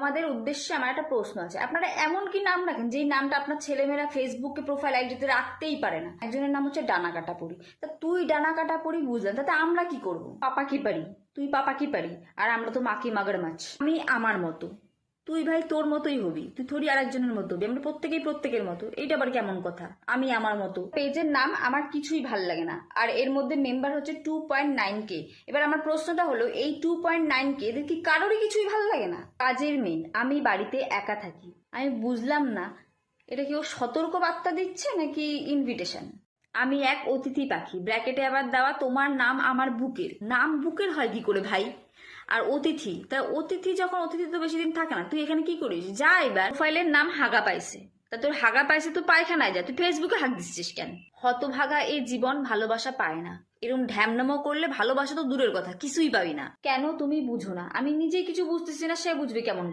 আমাদের উদ্দেশ্যে আমার একটা প্রশ্ন আছে, আপনারা এমন কি নাম রাখেন যেই নামটা আপনার ছেলেমেয়েরা ফেসবুকে প্রোফাইল আইডিতে রাখতেই পারে না? একজনের নাম হচ্ছে ডানা কাটা পরি। তা তুই ডানা কাটা পরি বুঝলাম, তাতে আমরা কি করব? পাপা কি পারি? তুই পাপা কি পারি? আর আমরা তো মাকি মাগার মাছ। আমি আমার মতো, তুই ভাই তোর মতোই হবি, তুই থোড়ি আর একজনের মতো হবি। আমরা প্রত্যেকেই প্রত্যেকের মতো, এইটা আবার কেমন কথা? আমি আমার মতো। পেজের নাম আমার কিছুই ভাল লাগে না, আর এর মধ্যে মেম্বার হচ্ছে 2.9K। এবার আমার প্রশ্নটা হলো, এই 2.9K এদের কি কারোরই কিছুই ভাল লাগে না? কাজের মেয়ে, আমি বাড়িতে একা থাকি। আমি বুঝলাম না, এটা কি ও সতর্ক বার্তা দিচ্ছে নাকি ইনভিটেশন? আমি এক অতিথি পাখি, ব্র্যাকেটে আবার দেওয়া তোমার নাম আমার বুকের। নাম বুকের হয় কি করে ভাই? আর অতিথি, তা অতিথি যখন, অতিথি তো বেশি দিন থাকে না, তুই এখানে কি করিস? যা এবার। প্রোফাইলের নাম হাগা পাইছে, তা তোর হাগা পাইছে তো পায়খানায় যা, তুই ফেসবুকে হাগ দিচ্ছিস কেন? হতভাগা এই জীবন ভালোবাসা পায় না, এরকম ঢ্যামনামো করলে ভালোবাসা তো দূরের কথা, কিছুই পাবি না। কেন তুমি বুঝো না? আমি নিজেই কিছু বুঝতেছি না, সে বুঝবে কেমন?